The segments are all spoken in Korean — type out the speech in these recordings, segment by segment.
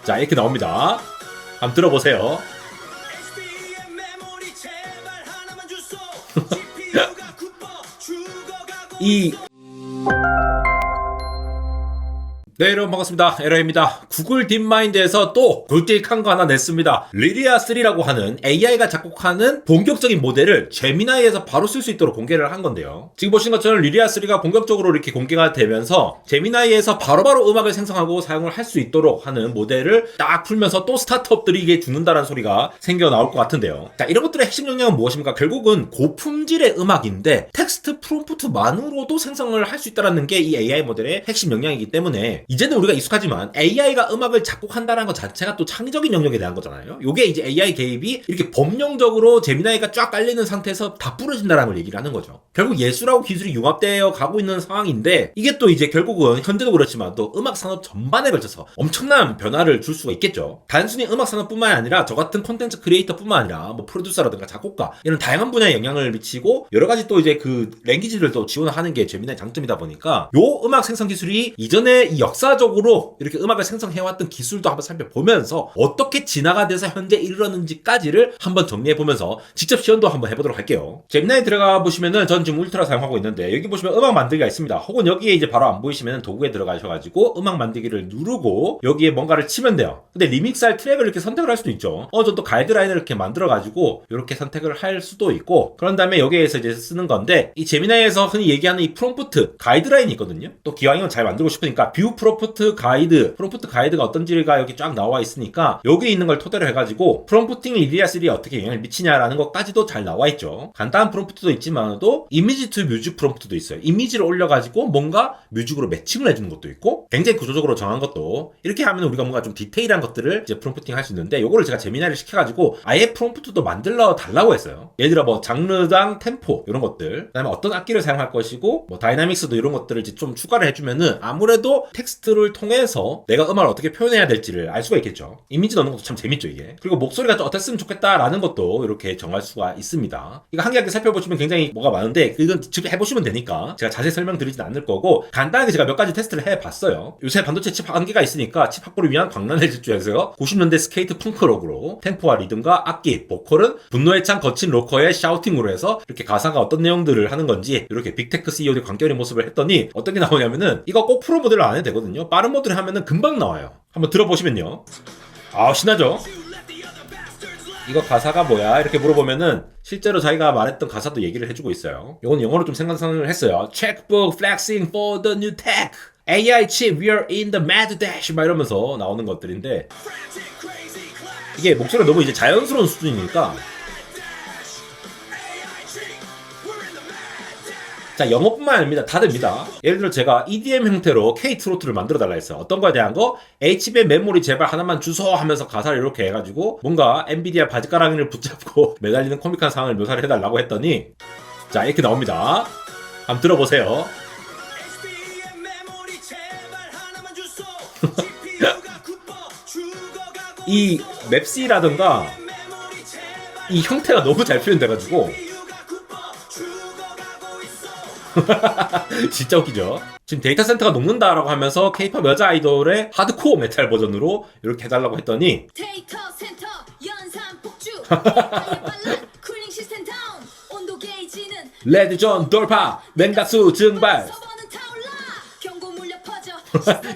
자, 이렇게 나옵니다. 한번 들어보세요. 이 네, 여러분 반갑습니다. 에러입니다. 구글 딥마인드에서 또 굵직한 거 하나 냈습니다. 리리아3라고 하는 AI가 작곡하는 본격적인 모델을 제미나이에서 바로 쓸 수 있도록 공개를 한 건데요. 지금 보신 것처럼 리리아3가 본격적으로 이렇게 공개가 되면서 제미나이에서 바로바로 음악을 생성하고 사용을 할 수 있도록 하는 모델을 딱 풀면서 또 스타트업들이 이게 죽는다는 소리가 생겨 나올 것 같은데요. 자, 이런 것들의 핵심 역량은 무엇입니까? 결국은 고품질의 음악인데 텍스트 프롬프트만으로도 생성을 할 수 있다는 게 이 AI 모델의 핵심 역량이기 때문에 이제는 우리가 익숙하지만 AI가 음악을 작곡한다는 것 자체가 또 창의적인 영역에 대한 거잖아요. 요게 이제 AI 개입이 이렇게 범용적으로 제미나이가 쫙 깔리는 상태에서 다 부러진다는 걸 얘기를 하는 거죠. 결국 예술하고 기술이 융합되어 가고 있는 상황인데 이게 또 이제 결국은 현재도 그렇지만 또 음악 산업 전반에 걸쳐서 엄청난 변화를 줄 수가 있겠죠. 단순히 음악 산업뿐만 아니라 저 같은 콘텐츠 크리에이터뿐만 아니라 뭐 프로듀서라든가 작곡가 이런 다양한 분야에 영향을 미치고 여러 가지 또 이제 그 랭귀지를 또 지원하는 게 제미나이 장점이다 보니까 요 음악 생성 기술이 이전에 이 역사적으로 이렇게 음악을 생성해왔던 기술도 한번 살펴보면서 어떻게 진화가 돼서 현재 이르렀는지까지를 한번 정리해보면서 직접 시연도 한번 해보도록 할게요. 제미나이 들어가 보시면은 전 지금 울트라 사용하고 있는데 여기 보시면 음악 만들기가 있습니다. 혹은 여기에 이제 바로 안 보이시면 도구에 들어가셔가지고 음악 만들기를 누르고 여기에 뭔가를 치면 돼요. 근데 리믹스할 트랙을 이렇게 선택을 할 수도 있죠. 저도 가이드라인을 이렇게 만들어가지고 이렇게 선택을 할 수도 있고 그런 다음에 여기에서 이제 쓰는 건데 이 제미나이에서 흔히 얘기하는 이 프롬프트 가이드라인이 있거든요. 또 기왕이면 잘 만들고 싶으니까 뷰 프롬프트 가이드가 어떤지가 여기 쫙 나와 있으니까 여기 있는 걸 토대로 해가지고 프롬프팅이 리리아3에 어떻게 영향을 미치냐라는 것까지도 잘 나와 있죠. 간단한 프롬프트도 있지만도 이미지 투 뮤직 프롬프트도 있어요. 이미지를 올려가지고 뭔가 뮤직으로 매칭을 해주는 것도 있고 굉장히 구조적으로 정한 것도 이렇게 하면 우리가 뭔가 좀 디테일한 것들을 이제 프롬프팅 할 수 있는데 요거를 제가 제미나이를 시켜가지고 아예 프롬프트도 만들어 달라고 했어요. 예를 들어 뭐 장르당 템포 이런 것들 그다음에 어떤 악기를 사용할 것이고 뭐 다이나믹스도 이런 것들을 이제 좀 추가를 해주면은 아무래도 텍스트를 통해서 내가 음악을 어떻게 표현해야 될지를 알 수가 있겠죠. 이미지 넣는 것도 참 재밌죠 이게. 그리고 목소리가 좀 어땠으면 좋겠다라는 것도 이렇게 정할 수가 있습니다. 이거 한 개 한 개 살펴보시면 굉장히 뭐가 많은데 이건 직접 해보시면 되니까 제가 자세히 설명드리진 않을 거고 간단하게 제가 몇 가지 테스트를 해봤어요. 요새 반도체 칩 한계가 있으니까 칩 확보를 위한 광란을 집중해서요. 90년대 스케이트 펑크록으로 템포와 리듬과 악기, 보컬은 분노에 찬 거친 로커의 샤우팅으로 해서 이렇게 가사가 어떤 내용들을 하는 건지 이렇게 빅테크 CEO의 광결의 모습을 했더니 어떤 게 나오냐면은 이거 꼭 프로 모델로 안 해도 되거든요. 빠른 모드를 하면은 금방 나와요. 한번 들어보시면요. 신나죠? 이거 가사가 뭐야? 이렇게 물어보면은 실제로 자기가 말했던 가사도 얘기를 해주고 있어요. 이건 영어로 좀 생각을 했어요. Checkbook flexing for the new tech. AI chip, we are in the mad dash. 막 이러면서 나오는 것들인데 이게 목소리가 너무 이제 자연스러운 수준이니까 자, 영어뿐만 아닙니다. 다 됩니다. 예를 들어 제가 EDM 형태로 K-트로트를 만들어 달라 했어요. 어떤 거에 대한 거? HBM 메모리 제발 하나만 주소 하면서 가사를 이렇게 해가지고 뭔가 엔비디아 바지가랑이를 붙잡고 매달리는 코믹한 상황을 묘사를 해달라고 했더니 자, 이렇게 나옵니다. 한번 들어보세요. 이 맵시라든가 이 형태가 너무 잘 표현돼가지고 진짜 웃기죠? 지금 데이터 센터가 녹는다라고 하면서 K-팝 여자 아이돌의 하드코어 메탈 버전으로 이렇게 해달라고 했더니 데이터 센터 연산 폭주 빨라 쿨링 시스템 다운 온도 게이지는 레드존 돌파 맹가수 증발 서버는 타올라 경고 물려 퍼져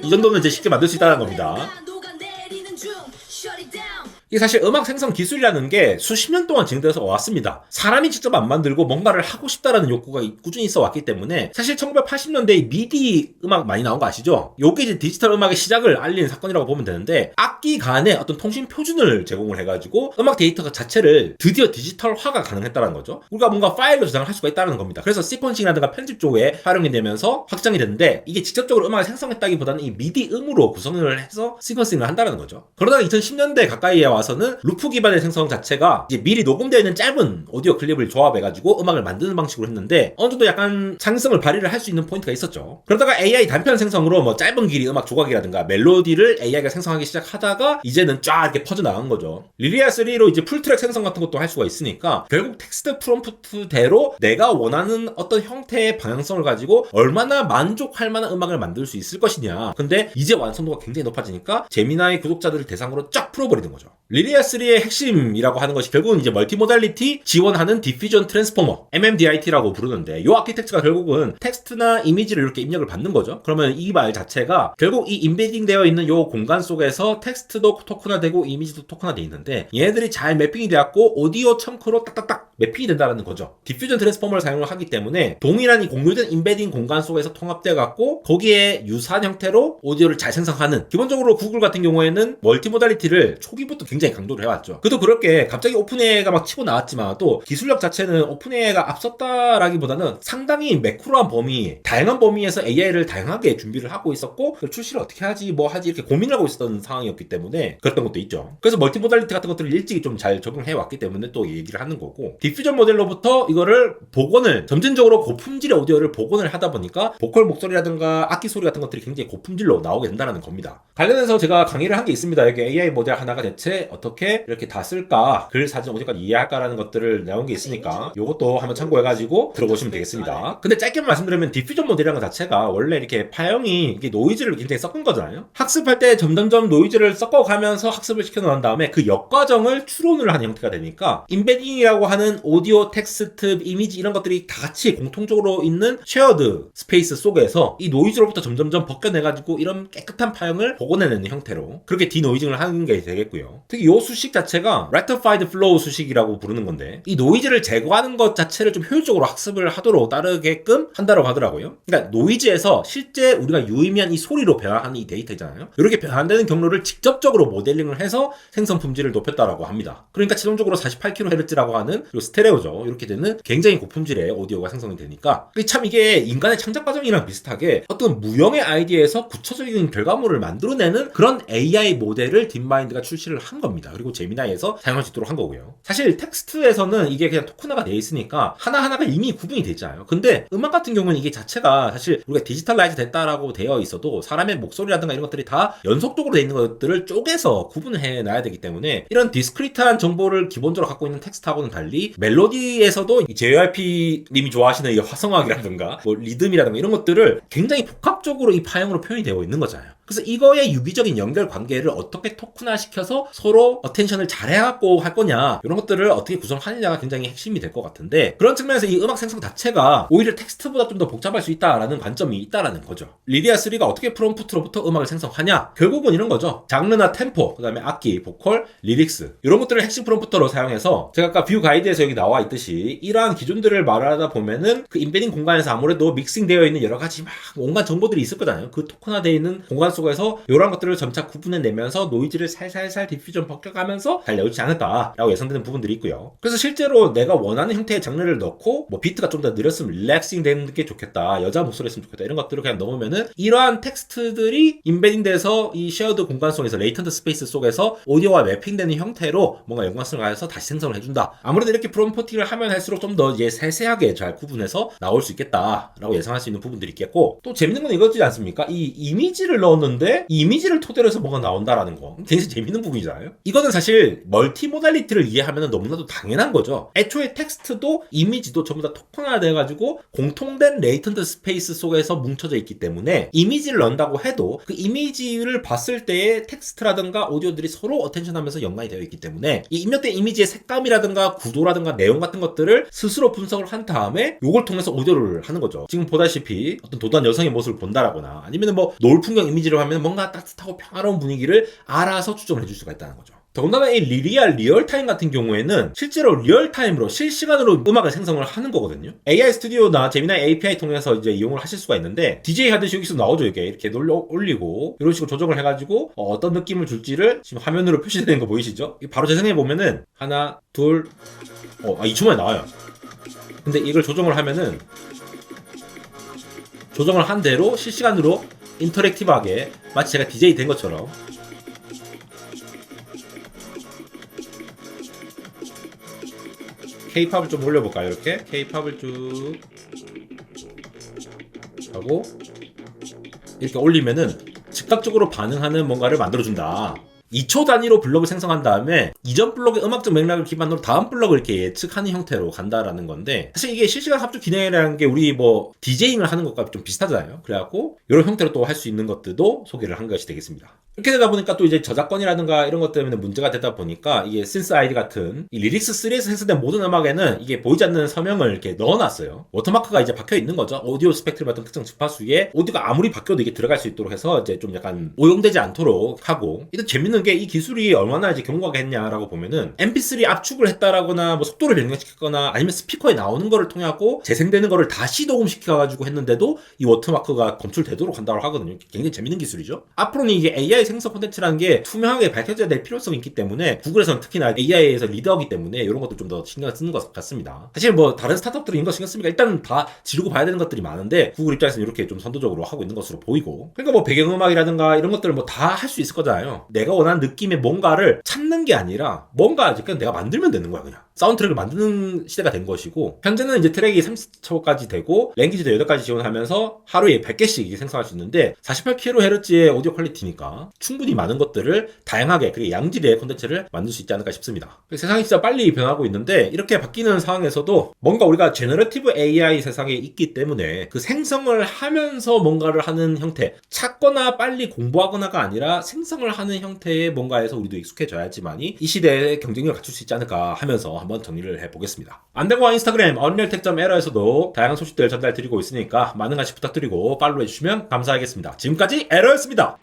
이 정도는 이제 쉽게 만들 수 있다는 겁니다. 녹아내리는 중 shut it down 이게 사실 음악 생성 기술이라는 게 수십 년 동안 진행돼서 왔습니다. 사람이 직접 안 만들고 뭔가를 하고 싶다라는 욕구가 꾸준히 있어 왔기 때문에 사실 1980년대에 미디 음악 많이 나온 거 아시죠? 요게 이제 디지털 음악의 시작을 알린 사건이라고 보면 되는데 악기 간의 어떤 통신 표준을 제공을 해가지고 음악 데이터 자체를 드디어 디지털화가 가능했다는 거죠. 우리가 뭔가 파일로 저장을 할 수가 있다는 겁니다. 그래서 시퀀싱이라든가 편집 쪽에 활용이 되면서 확장이 됐는데 이게 직접적으로 음악을 생성했다기보다는 이 미디 음으로 구성을 해서 시퀀싱을 한다는 거죠. 그러다가 2010년대 가까이에 와서는 루프 기반의 생성 자체가 이제 미리 녹음되어 있는 짧은 오디오 클립을 조합해가지고 음악을 만드는 방식으로 했는데 어느 정도 약간 창의성을 발휘를 할 수 있는 포인트가 있었죠. 그러다가 AI 단편 생성으로 뭐 짧은 길이 음악 조각이라든가 멜로디를 AI가 생성하기 시작하다가 이제는 쫙 이렇게 퍼져나간 거죠. 리리아3로 이제 풀트랙 생성 같은 것도 할 수가 있으니까 결국 텍스트 프롬프트대로 내가 원하는 어떤 형태의 방향성을 가지고 얼마나 만족할 만한 음악을 만들 수 있을 것이냐. 근데 이제 완성도가 굉장히 높아지니까 제미나이 구독자들 사용자들을 대상으로 쫙 풀어버리는 거죠. 리리아 3의 핵심이라고 하는 것이 결국은 이제 멀티모달리티 지원하는 디퓨전 트랜스포머 MMDIT라고 부르는데, 이 아키텍처가 결국은 텍스트나 이미지를 이렇게 입력을 받는 거죠. 그러면 이 말 자체가 결국 이 인베딩 되어 있는 이 공간 속에서 텍스트도 토큰화되고 이미지도 토큰화되어 있는데, 얘네들이 잘 매핑이 되었고 오디오 청크로 딱딱딱 매핑이 된다는 거죠. 디퓨전 트랜스포머를 사용을 하기 때문에 동일한 이 공유된 인베딩 공간 속에서 통합되어 갖고 거기에 유사한 형태로 오디오를 잘 생성하는, 기본적으로 구글 같은 경우에는 멀티모달리티를 초기부터 굉장히 강조를 해왔죠. 그도 그렇게 갑자기 오픈AI가 막 치고 나왔지만 또 기술력 자체는 오픈AI가 앞섰다라기보다는 상당히 매크로한 범위, 다양한 범위에서 AI를 다양하게 준비를 하고 있었고, 출시를 어떻게 하지 뭐 하지 이렇게 고민을 하고 있었던 상황이었기 때문에 그랬던 것도 있죠. 그래서 멀티모달리티 같은 것들을 일찍이 좀 잘 적용해 왔기 때문에 또 얘기를 하는 거고, 디퓨전 모델로부터 이거를 복원을 점진적으로 고품질의 오디오를 복원을 하다 보니까 보컬 목소리라든가 악기 소리 같은 것들이 굉장히 고품질로 나오게 된다는 겁니다. 관련해서 제가 강의를 한 게 있습니다. 여기 AI 모델 하나가 대체 어떻게 이렇게 다 쓸까, 글 사진 어디까지 이해할까라는 것들을 나온 게 있으니까 요것도 한번 참고해가지고 들어보시면 되겠습니다. 근데 짧게 말씀드리면 디퓨전 모델이라는 것 자체가 원래 이렇게 파형이 이게 노이즈를 굉장히 섞은 거잖아요. 학습할 때 점점점 노이즈를 섞어가면서 학습을 시켜놓은 다음에 그 역과정을 추론을 하는 형태가 되니까, 인베딩이라고 하는 오디오, 텍스트, 이미지 이런 것들이 다 같이 공통적으로 있는 쉐어드 스페이스 속에서 이 노이즈로부터 점점점 벗겨내가지고 이런 깨끗한 파형을 복원해내는 형태로 그렇게 디노이징을 하는 게 되겠고요. 특히 이 수식 자체가 Rectified Flow 수식이라고 부르는 건데, 이 노이즈를 제거하는 것 자체를 좀 효율적으로 학습을 하도록 따르게끔 한다고 하더라고요. 그러니까 노이즈에서 실제 우리가 유의미한 이 소리로 변화하는 이 데이터잖아요. 이렇게 변환되는 경로를 직접적으로 모델링을 해서 생성 품질을 높였다라고 합니다. 그러니까 최종적으로 48kHz라고 하는, 그리고 스테레오죠, 이렇게 되는 굉장히 고품질의 오디오가 생성이 되니까, 참 이게 인간의 창작 과정이랑 비슷하게 어떤 무형의 아이디어에서 구체적인 결과물을 만들어내는 그런 AI 모델을 딥마인드가 출시를 한 겁니다. 그리고 제미나이에서 사용할 수 있도록 한 거고요. 사실 텍스트에서는 이게 그냥 토큰화가 되어 있으니까 하나하나가 이미 구분이 되잖아요. 근데 음악 같은 경우는 이게 자체가 사실 우리가 디지털라이즈 됐다라고 되어 있어도 사람의 목소리라든가 이런 것들이 다 연속적으로 되어 있는 것들을 쪼개서 구분을 해놔야 되기 때문에, 이런 디스크리트한 정보를 기본적으로 갖고 있는 텍스트하고는 달리 멜로디에서도 JYP님이 좋아하시는 이 화성학이라든가 뭐 리듬이라든가 이런 것들을 굉장히 복합적으로 이 파형으로 표현이 되어 있는 거잖아요. 그래서 이거의 유기적인 연결 관계를 어떻게 토큰화시켜서 서로 어텐션을 잘해갖고 할 거냐, 이런 것들을 어떻게 구성하느냐가 굉장히 핵심이 될 것 같은데, 그런 측면에서 이 음악 생성 자체가 오히려 텍스트보다 좀 더 복잡할 수 있다라는 관점이 있다라는 거죠. 리디아 3가 어떻게 프롬프트로부터 음악을 생성하냐, 결국은 이런 거죠. 장르나 템포, 그 다음에 악기, 보컬, 리릭스, 이런 것들을 핵심 프롬프터로 사용해서, 제가 아까 뷰 가이드에서 여기 나와 있듯이 이러한 기준들을 말하다 보면은 그 인베딩 공간에서 아무래도 믹싱되어 있는 여러 가지 막 온갖 정보들이 있을 거잖아요. 그 토큰화되어 있는 공간 속에서 이런 것들을 점차 구분해내면서 노이즈를 살살살 디퓨전 벗겨가면서 잘 내오지 않을까라고 예상되는 부분들이 있고요. 그래서 실제로 내가 원하는 형태의 장르를 넣고 뭐 비트가 좀 더 느렸으면 릴렉싱 되는 게 좋겠다, 여자 목소리였으면 좋겠다, 이런 것들을 그냥 넣으면은 이러한 텍스트들이 인베딩 돼서 이 쉐어드 공간 속에서, 레이턴트 스페이스 속에서 오디오와 매핑되는 형태로 뭔가 연관성을 가해서 다시 생성을 해준다. 아무래도 이렇게 프롬프팅을 하면 할수록 좀 더 이제 세세하게 잘 구분해서 나올 수 있겠다라고 예상할 수 있는 부분들이 있겠고, 또 재밌는 건 이거지 않습니까? 이 이미지를 넣었는데 이 이미지를 토대로 해서 뭐가 나온다라는 거 굉장히 재밌는 부분이잖아요. 이거는 사실 멀티모달리티를 이해하면 너무나도 당연한 거죠. 애초에 텍스트도 이미지도 전부 다 토큰화돼가지고 공통된 레이턴트 스페이스 속에서 뭉쳐져 있기 때문에, 이미지를 넣는다고 해도 그 이미지를 봤을 때의 텍스트라든가 오디오들이 서로 어텐션하면서 연관이 되어 있기 때문에 이 입력된 이미지의 색감이라든가 구도라든가 내용 같은 것들을 스스로 분석을 한 다음에 요걸 통해서 오디오를 하는 거죠. 지금 보다시피 어떤 도도한 여성의 모습을 본다라거나 아니면 뭐 노을 풍경 이미지를 하면 뭔가 따뜻하고 평화로운 분위기를 알아서 추정을 해줄 수가 있다는 거죠. 더군다나 이 리리아 리얼타임 같은 경우에는 실제로 리얼타임으로 실시간으로 음악을 생성을 하는 거거든요. AI 스튜디오나 제미나이 API 통해서 이제 이용을 하실 수가 있는데, DJ 하듯이 여기서 나오죠. 이렇게 올리고 이런 식으로 조정을 해가지고 어떤 느낌을 줄지를 지금 화면으로 표시되는 거 보이시죠? 바로 재생해 보면은 하나, 둘, 2초 만에 나와요. 근데 이걸 조정을 하면은 조정을 한 대로 실시간으로 인터랙티브하게 마치 제가 DJ 된 것처럼 K-팝을 좀 올려볼까요? 이렇게 K-팝을 쭉 하고 이렇게 올리면은 즉각적으로 반응하는 뭔가를 만들어준다. 2초 단위로 블럭을 생성한 다음에 이전 블럭의 음악적 맥락을 기반으로 다음 블럭을 이렇게 예측하는 형태로 간다라는 건데, 사실 이게 실시간 합주 기능이라는 게 우리 뭐 디제잉을 하는 것과 좀 비슷하잖아요. 그래갖고 이런 형태로 또 할 수 있는 것들도 소개를 한 것이 되겠습니다. 이렇게 되다 보니까 또 이제 저작권이라든가 이런 것 때문에 문제가 되다 보니까 이게 신스 아이디 같은 이 리릭스 3에서 생성된 모든 음악에는 이게 보이지 않는 서명을 이렇게 넣어놨어요. 워터마크가 이제 박혀 있는 거죠. 오디오 스펙트럼 같은 특정 주파수에 오디오가 아무리 바뀌어도 이게 들어갈 수 있도록 해서 이제 좀 약간 오용되지 않도록 하고, 일단 재밌는 게 이 기술이 얼마나 이제 경과가 했냐라고 보면은 MP3 압축을 했다라거나 뭐 속도를 변경시켰거나 아니면 스피커에 나오는 거를 통하고 재생되는 거를 다시 녹음시켜가지고 했는데도 이 워터마크가 검출되도록 한다고 하거든요. 굉장히 재밌는 기술이죠. 앞으로는 이게 AI 생성 콘텐츠라는 게 투명하게 밝혀져야 될 필요성이 있기 때문에 구글에서는 특히나 AI에서 리더이기 때문에 이런 것도 좀 더 신경 쓰는 것 같습니다. 사실 뭐 다른 스타트업들은 이런 거 신경 씁니까? 일단 다 지르고 봐야 되는 것들이 많은데 구글 입장에서는 이렇게 좀 선도적으로 하고 있는 것으로 보이고, 그러니까 뭐 배경음악이라든가 이런 것들을 뭐 다 할 수 있을 거잖아요. 내가 원하는 느낌의 뭔가를 찾는 게 아니라 뭔가 그냥 내가 만들면 되는 거야. 그냥 사운드트랙을 만드는 시대가 된 것이고, 현재는 이제 트랙이 30초까지 되고 랭귀지도 8가지 지원하면서 하루에 100개씩 생성할 수 있는데 48kHz의 오디오 퀄리티니까 충분히 많은 것들을 다양하게 그리고 양질의 콘텐츠를 만들 수 있지 않을까 싶습니다. 세상이 진짜 빨리 변하고 있는데 이렇게 바뀌는 상황에서도 뭔가 우리가 제너러티브 AI 세상에 있기 때문에 그 생성을 하면서 뭔가를 하는 형태, 찾거나 빨리 공부하거나가 아니라 생성을 하는 형태의 뭔가에서 우리도 익숙해져야지만이 이 시대에 경쟁력을 갖출 수 있지 않을까 하면서 한번 정리를 해보겠습니다. 안되고 인스타그램 언리얼텍.에러에서도 다양한 소식들 전달드리고 있으니까 많은 관심 부탁드리고 팔로우 해주시면 감사하겠습니다. 지금까지 에러였습니다.